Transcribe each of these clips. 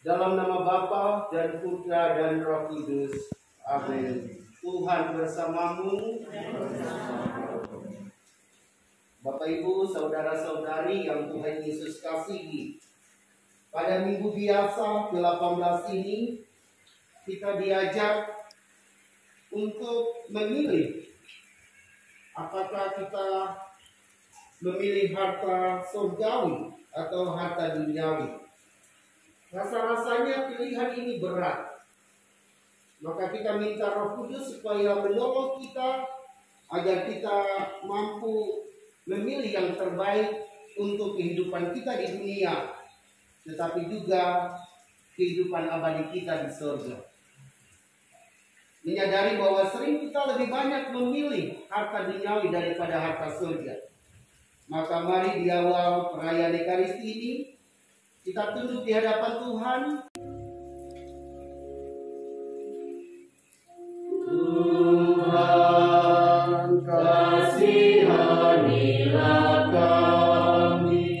Dalam nama Bapa dan Putra dan Roh Kudus. Amin. Tuhan bersamamu. Bapak Ibu, saudara-saudari yang Tuhan Yesus kasihi. Pada minggu biasa ke-18 ini kita diajak untuk memilih apakah kita memilih harta surgawi atau harta duniawi. Rasa-rasanya pilihan ini berat. Maka kita minta Roh Kudus supaya menolong kita agar kita mampu memilih yang terbaik untuk kehidupan kita di dunia, tetapi juga kehidupan abadi kita di surga. Menyadari bahwa sering kita lebih banyak memilih harta duniawi daripada harta surga. Maka mari di awal perayaan Ekaristi ini kita tunduk di hadapan Tuhan. Tuhan, kasihanilah kami.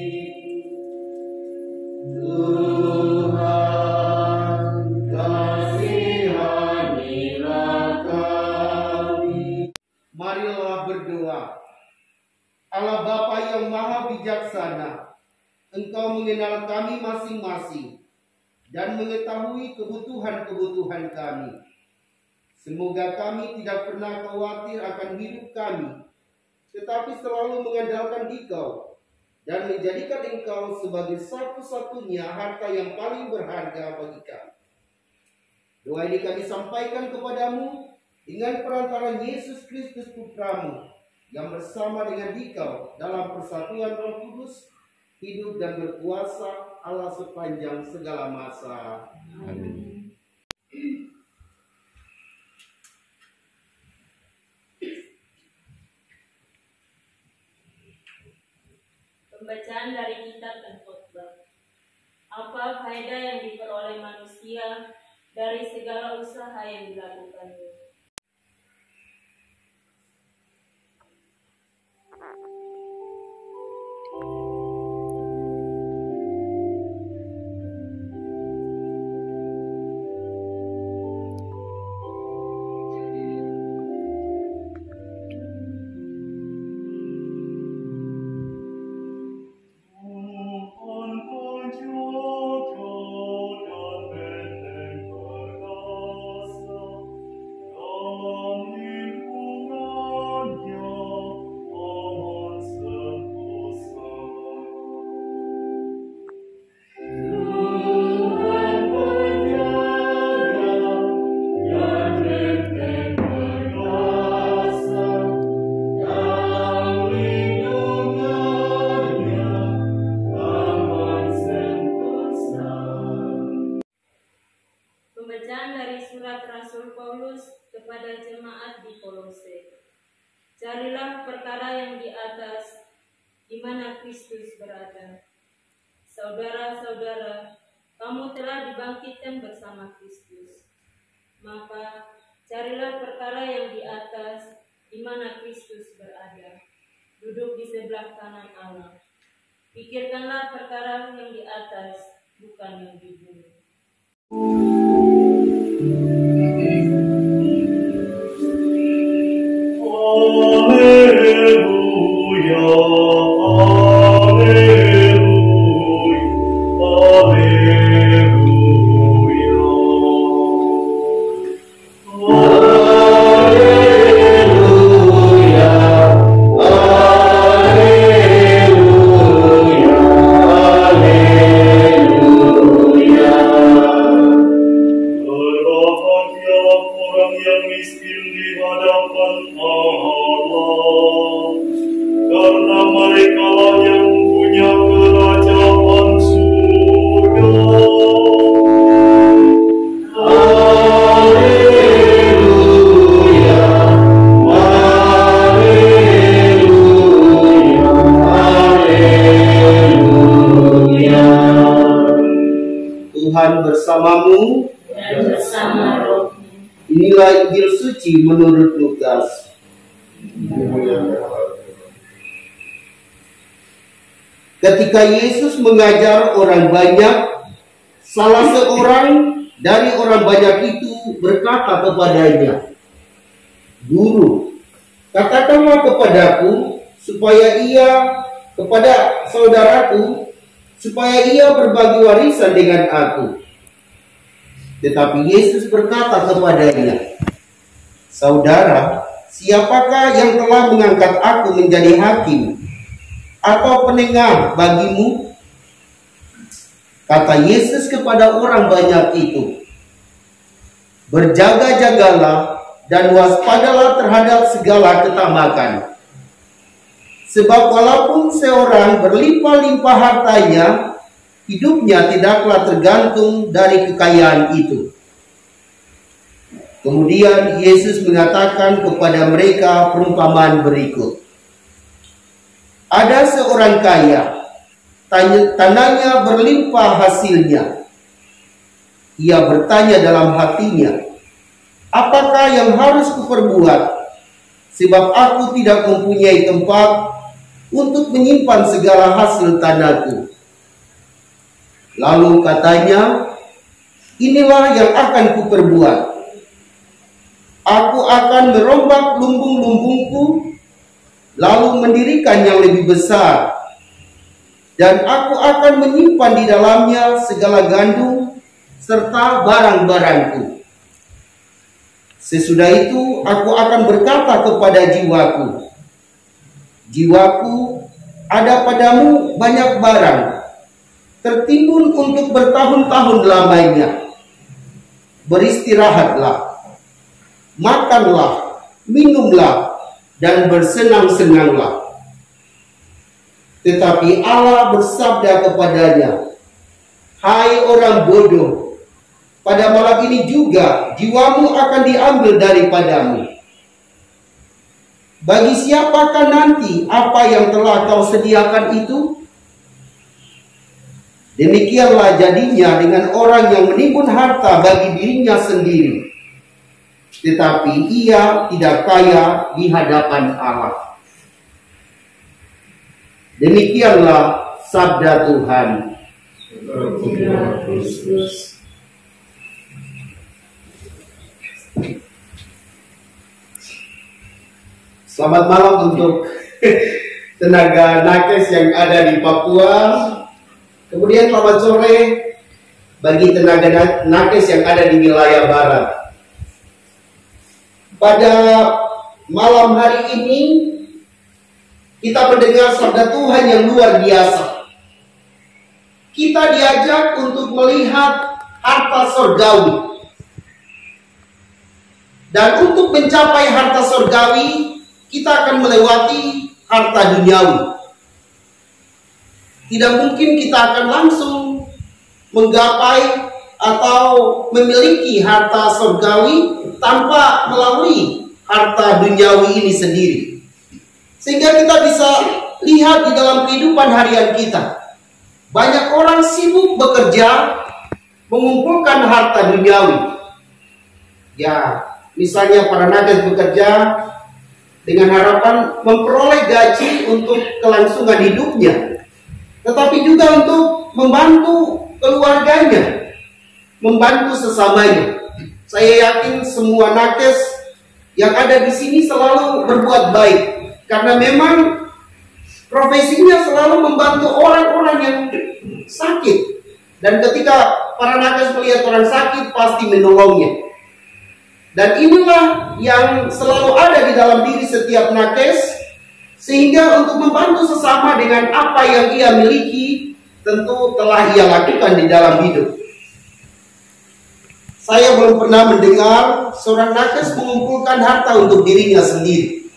Tuhan, kasihanilah kami. Marilah berdoa. Allah Bapa yang Maha Bijaksana, Engkau mengenal kami masing-masing dan mengetahui kebutuhan-kebutuhan kami. Semoga kami tidak pernah khawatir akan hidup kami, tetapi selalu mengandalkan Engkau dan menjadikan Engkau sebagai satu-satunya harta yang paling berharga bagi kami. Doa ini kami sampaikan kepadamu dengan perantara Yesus Kristus Putramu, yang bersama dengan Engkau dalam persatuan Roh Kudus, hidup dan berkuasa Allah sepanjang segala masa. Amin. Pembacaan dari Kitab Al-Khotbah. Apa faedah yang diperoleh manusia dari segala usaha yang dilakukannya? Pembacaan dari surat Rasul Paulus kepada jemaat di Kolose. Carilah perkara yang di atas, di mana Kristus berada. Saudara-saudara, kamu telah dibangkitkan bersama Kristus. Maka carilah perkara yang di atas, di mana Kristus berada, duduk di sebelah kanan Allah. Pikirkanlah perkara yang di atas, bukan yang di bumi. Tuhan bersamamu dan bersama rohmu. Inilah Injil suci menurut Lukas. Ketika Yesus mengajar orang banyak, salah seorang dari orang banyak itu berkata kepadanya, "Guru, katakanlah kepadaku kepada saudaraku, supaya ia berbagi warisan dengan aku." Tetapi Yesus berkata kepadanya, "Saudara, siapakah yang telah mengangkat aku menjadi hakim atau penengah bagimu?" Kata Yesus kepada orang banyak itu, "Berjaga-jagalah dan waspadalah terhadap segala ketamakan. Sebab walaupun seorang berlimpah-limpah hartanya, hidupnya tidaklah tergantung dari kekayaan itu." Kemudian Yesus mengatakan kepada mereka perumpamaan berikut. Ada seorang kaya, tanahnya berlimpah hasilnya. Ia bertanya dalam hatinya, "Apakah yang harus kuperbuat? Sebab aku tidak mempunyai tempat untuk menyimpan segala hasil tanahku." Lalu katanya, "Inilah yang akan kuperbuat. Aku akan merombak lumbung-lumbungku, lalu mendirikan yang lebih besar. Dan aku akan menyimpan di dalamnya segala gandum serta barang-barangku. Sesudah itu aku akan berkata kepada jiwaku, 'Jiwaku, ada padamu banyak barang, tertimbun untuk bertahun-tahun lamanya. Beristirahatlah, makanlah, minumlah, dan bersenang-senanglah.' Tetapi Allah bersabda kepadanya, 'Hai orang bodoh, pada malam ini juga jiwamu akan diambil daripadamu. Bagi siapakah nanti apa yang telah kau sediakan itu?' Demikianlah jadinya dengan orang yang menimbun harta bagi dirinya sendiri, tetapi ia tidak kaya di hadapan Allah." Demikianlah sabda Tuhan. Selamat malam untuk tenaga nakes yang ada di Papua. Kemudian selamat sore bagi tenaga nakes yang ada di wilayah barat. Pada malam hari ini kita mendengar sabda Tuhan yang luar biasa. Kita diajak untuk melihat harta surgawi. Dan untuk mencapai harta surgawi, kita akan melewati harta duniawi. Tidak mungkin kita akan langsung menggapai atau memiliki harta surgawi tanpa melalui harta duniawi ini sendiri. Sehingga kita bisa lihat di dalam kehidupan harian kita, banyak orang sibuk bekerja mengumpulkan harta duniawi. Ya, misalnya para nakes bekerja dengan harapan memperoleh gaji untuk kelangsungan hidupnya, tetapi juga untuk membantu keluarganya, membantu sesamanya. Saya yakin semua nakes yang ada di sini selalu berbuat baik, karena memang profesinya selalu membantu orang-orang yang sakit. Dan ketika para nakes melihat orang sakit, pasti menolongnya. Dan inilah yang selalu ada di dalam diri setiap nakes, sehingga untuk membantu sesama dengan apa yang ia miliki, tentu telah ia lakukan di dalam hidup. Saya belum pernah mendengar seorang nakes mengumpulkan harta untuk dirinya sendiri.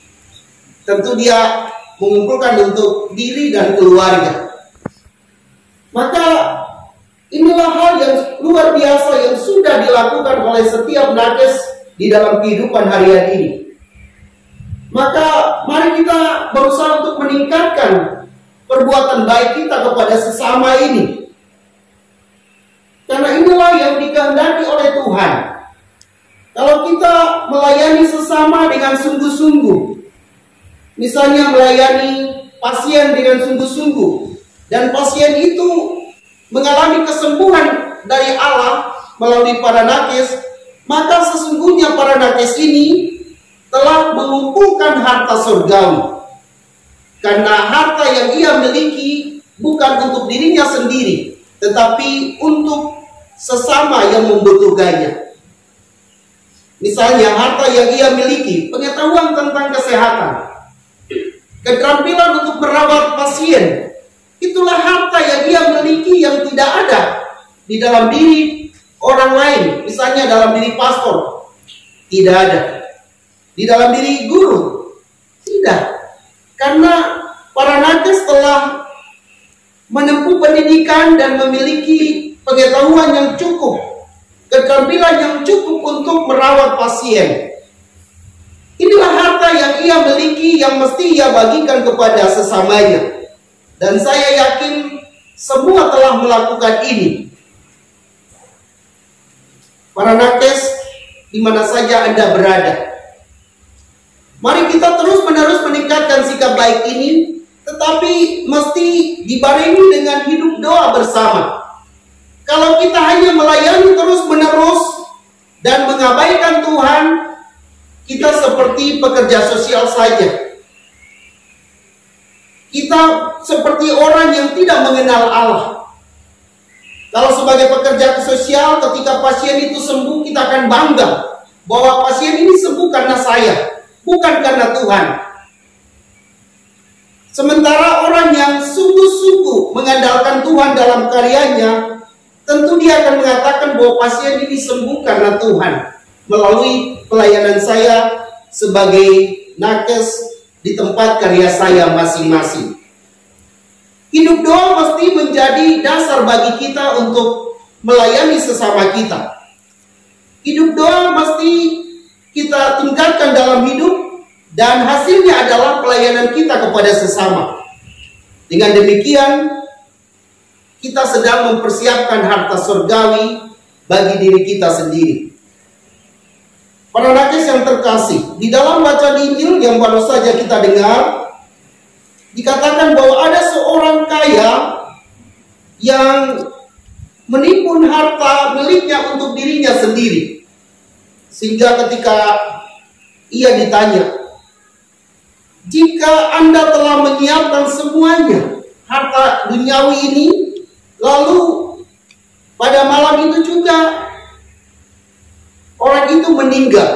Tentu dia mengumpulkan untuk diri dan keluarga. Maka inilah hal yang luar biasa yang sudah dilakukan oleh setiap nakes di dalam kehidupan harian ini. Maka mari kita berusaha untuk meningkatkan perbuatan baik kita kepada sesama ini. Karena inilah yang dikehendaki oleh Tuhan. Kalau kita melayani sesama dengan sungguh-sungguh, misalnya melayani pasien dengan sungguh-sungguh, dan pasien itu mengalami kesembuhan dari Allah melalui para nakes, maka sesungguhnya para nakes ini telah mengumpulkan harta surgawi. Karena harta yang ia miliki bukan untuk dirinya sendiri, tetapi untuk sesama yang membutuhkannya. Misalnya harta yang ia miliki, pengetahuan tentang kesehatan, keterampilan untuk merawat pasien, itulah harta yang ia miliki yang tidak ada di dalam diri orang lain. Misalnya dalam diri pastor, tidak ada. Di dalam diri guru, tidak. Karena para nakes telah menempuh pendidikan dan memiliki pengetahuan yang cukup, keterampilan yang cukup untuk merawat pasien. Inilah harta yang ia miliki yang mesti ia bagikan kepada sesamanya. Dan saya yakin semua telah melakukan ini. Para nakes, di mana saja Anda berada, mari kita terus-menerus meningkatkan sikap baik ini, tetapi mesti dibarengi dengan hidup doa bersama. Kalau kita hanya melayani terus-menerus dan mengabaikan Tuhan, kita seperti pekerja sosial saja. Kita seperti orang yang tidak mengenal Allah. Kalau sebagai pekerja sosial, ketika pasien itu sembuh, kita akan bangga bahwa pasien ini sembuh karena saya, bukan karena Tuhan. Sementara orang yang sungguh-sungguh mengandalkan Tuhan dalam karyanya, tentu dia akan mengatakan bahwa pasien ini sembuh karena Tuhan, melalui pelayanan saya sebagai nakes di tempat karya saya masing-masing. Hidup doa mesti menjadi dasar bagi kita untuk melayani sesama kita. Hidup doa mesti kita tingkatkan dalam hidup, dan hasilnya adalah pelayanan kita kepada sesama. Dengan demikian, kita sedang mempersiapkan harta surgawi bagi diri kita sendiri. Para nakes yang terkasih, di dalam bacaan Injil yang baru saja kita dengar, dikatakan bahwa ada seorang kaya yang menimbun harta miliknya untuk dirinya sendiri. Sehingga ketika ia ditanya, jika Anda telah menyiapkan semuanya harta duniawi ini, lalu pada malam itu juga orang itu meninggal,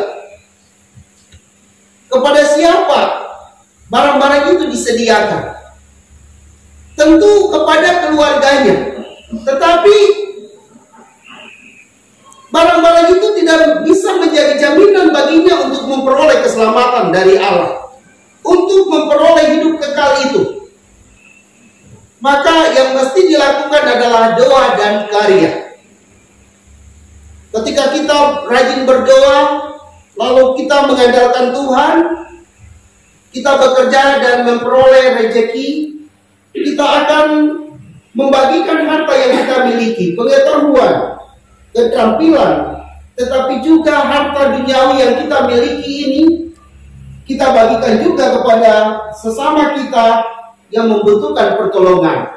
kepada siapa barang-barang itu disediakan? Tentu kepada keluarganya. Tetapi barang-barang itu tidak bisa menjadi jaminan baginya untuk memperoleh keselamatan dari Allah, untuk memperoleh hidup kekal itu. Maka yang mesti dilakukan adalah doa dan karya. Ketika kita rajin berdoa, lalu kita mengandalkan Tuhan, kita bekerja dan memperoleh rezeki, kita akan membagikan harta yang kita miliki, pengetahuan, keterampilan, tetapi juga harta duniawi yang kita miliki ini, kita bagikan juga kepada sesama kita yang membutuhkan pertolongan.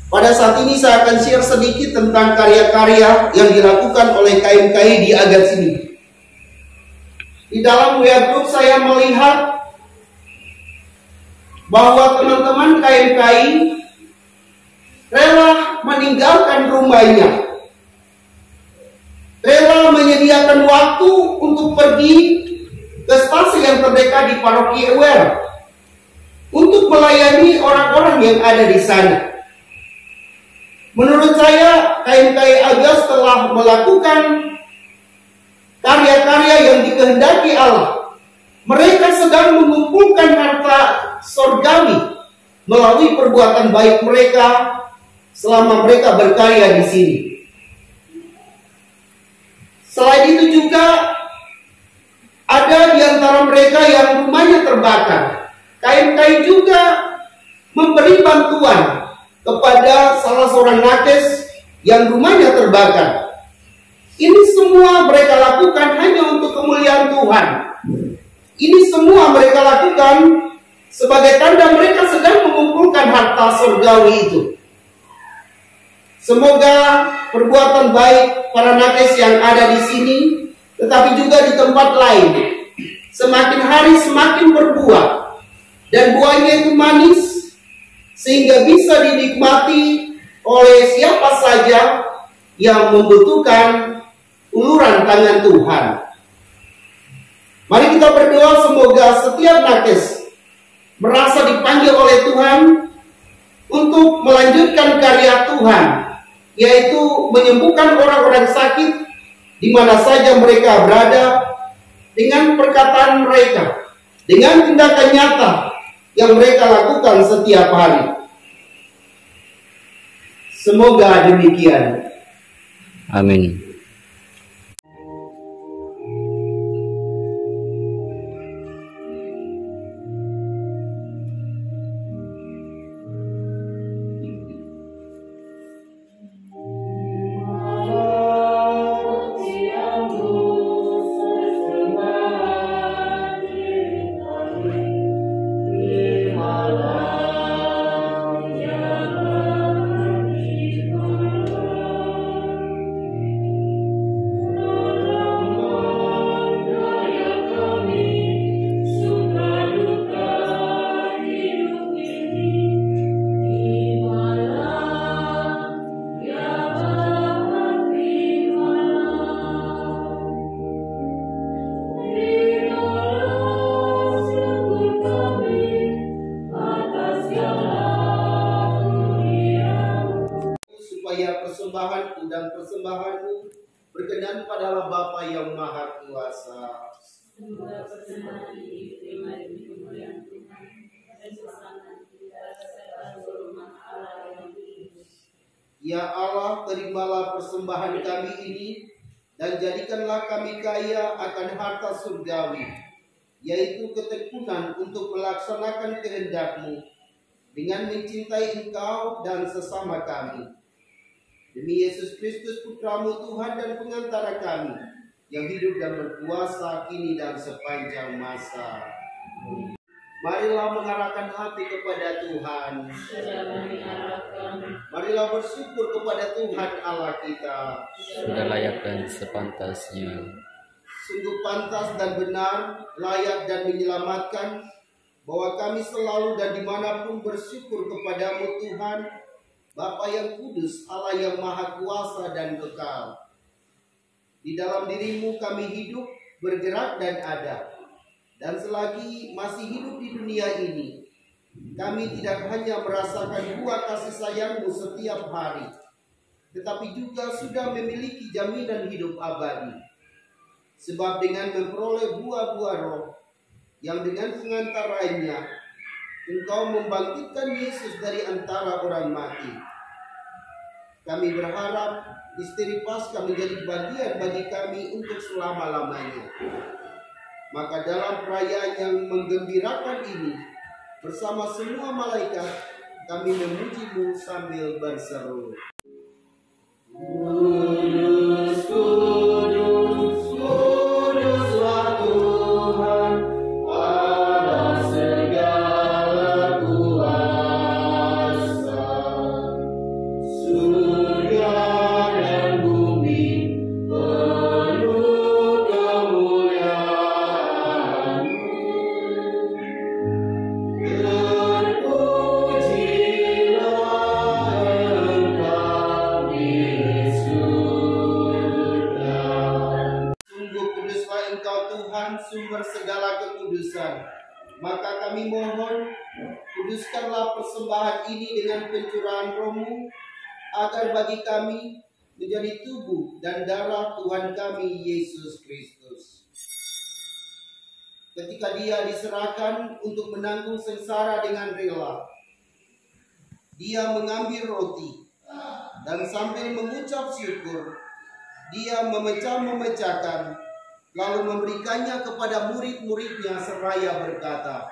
Pada saat ini saya akan share sedikit tentang karya-karya yang dilakukan oleh KMKI di Agats ini. Di dalam WA Group saya melihat bahwa teman-teman KMKI rela meninggalkan rumahnya, rela menyediakan waktu untuk pergi ke stasi yang terdekat di paroki Ewer untuk melayani orang-orang yang ada di sana. Menurut saya, KMKI Agats telah melakukan karya-karya yang dikehendaki Allah. Mereka sedang mengumpulkan harta surgawi melalui perbuatan baik mereka selama mereka berkarya di sini. Selain itu juga ada di antara mereka yang rumahnya terbakar. KMKI juga memberi bantuan kepada salah seorang nakes yang rumahnya terbakar. Ini semua mereka lakukan hanya untuk kemuliaan Tuhan. Ini semua mereka lakukan sebagai tanda mereka sedang mengumpulkan harta surgawi itu. Semoga perbuatan baik para nakes yang ada di sini, tetapi juga di tempat lain, semakin hari semakin berbuah, dan buahnya itu manis, sehingga bisa dinikmati oleh siapa saja yang membutuhkan uluran tangan Tuhan. Mari kita berdoa semoga setiap nakes merasa dipanggil oleh Tuhan untuk melanjutkan karya Tuhan, yaitu menyembuhkan orang-orang sakit di mana saja mereka berada, dengan perkataan mereka, dengan tindakan nyata yang mereka lakukan setiap hari. Semoga demikian. Amin. Supaya persembahanku dan persembahanmu berkenan pada Bapa yang Maha Kuasa. Semoga persembahan ini diterima demi kemuliaan Tuhan dan keselamatan kita serta seluruh umat Allah yang kudus. Ya Allah, terimalah persembahan kami ini dan jadikanlah kami kaya akan harta surgawi, yaitu ketekunan untuk melaksanakan kehendak-Mu dengan mencintai Engkau dan sesama kami. Demi Yesus Kristus Putra-Mu Tuhan dan pengantara kami, yang hidup dan berkuasa kini dan sepanjang masa. Marilah mengarahkan hati kepada Tuhan. Marilah bersyukur kepada Tuhan Allah kita. Sudah layak dan sepantasnya. Sungguh pantas dan benar, layak dan menyelamatkan, bahwa kami selalu dan dimanapun bersyukur kepadamu Tuhan, Bapa yang kudus, Allah yang maha kuasa dan kekal. Di dalam dirimu kami hidup, bergerak dan ada. Dan selagi masih hidup di dunia ini, kami tidak hanya merasakan buah kasih sayangmu setiap hari, tetapi juga sudah memiliki jaminan hidup abadi. Sebab dengan memperoleh buah-buah roh, yang dengan pengantaranya Engkau membangkitkan Yesus dari antara orang mati. Kami berharap misteri Paskah menjadi bagian bagi kami untuk selama-lamanya. Maka dalam perayaan yang menggembirakan ini, bersama semua malaikat, kami memuji-Mu sambil berseru. Kudus, kudus, kuduslah Tuhan, Allah segala kuasa. Surga dan bumi penuh kemuliaan-Mu. Terpujilah Engkau di surga. Sungguh kuduslah Engkau Tuhan, sumber segala kekudusan. Maka kami mohon, kuduskanlah persembahan ini dengan pencurahan Roh-Mu, agar bagi kami menjadi tubuh dan darah Tuhan kami Yesus Kristus. Ketika Dia diserahkan untuk menanggung sengsara dengan rela, Dia mengambil roti dan sambil mengucap syukur, Dia memecah-memecahkan, lalu memberikannya kepada murid-muridnya seraya berkata,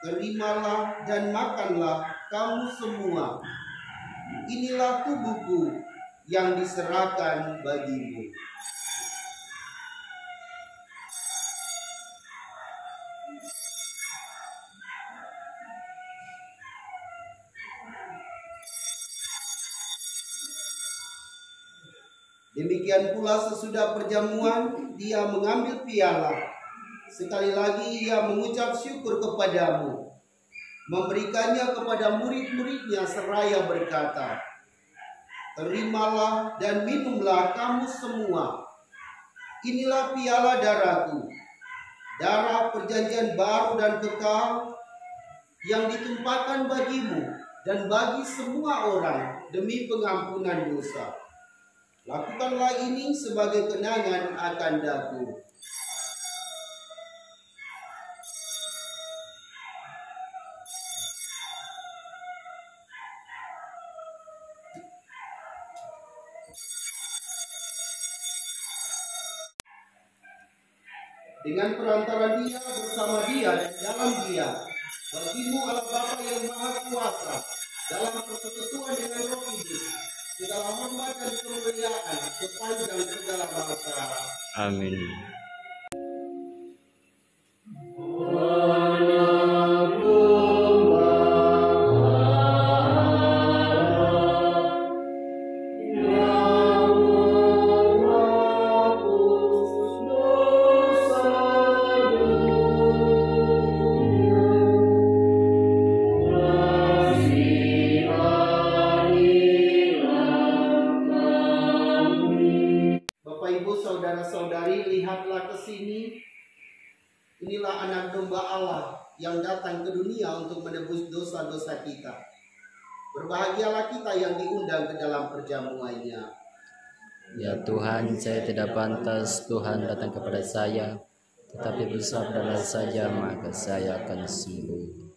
"Terimalah dan makanlah kamu semua. Inilah tubuhku yang diserahkan bagimu." Demikian pula sesudah perjamuan, dia mengambil piala. Sekali lagi ia mengucap syukur kepadamu, memberikannya kepada murid-muridnya seraya berkata, "Terimalah dan minumlah kamu semua. Inilah piala darahku, darah perjanjian baru dan kekal, yang ditumpahkan bagimu dan bagi semua orang demi pengampunan dosa. Lakukanlah ini sebagai kenangan akan daku." Dengan perantara dia, bersama dia, dan dalam dia, bagimu Allah Bapa yang Maha Kuasa, dalam persekutuan dengan Roh Kudus, segala hormat dan kemuliaan sepanjang segala bangsa. Amin. Saudara-saudari, lihatlah ke sini. Inilah anak domba Allah yang datang ke dunia untuk menebus dosa-dosa kita. Berbahagialah kita yang diundang ke dalam perjamuannya. Ya Tuhan, saya tidak pantas Tuhan datang kepada saya, tetapi bersabdalah saja maka saya akan sembuh.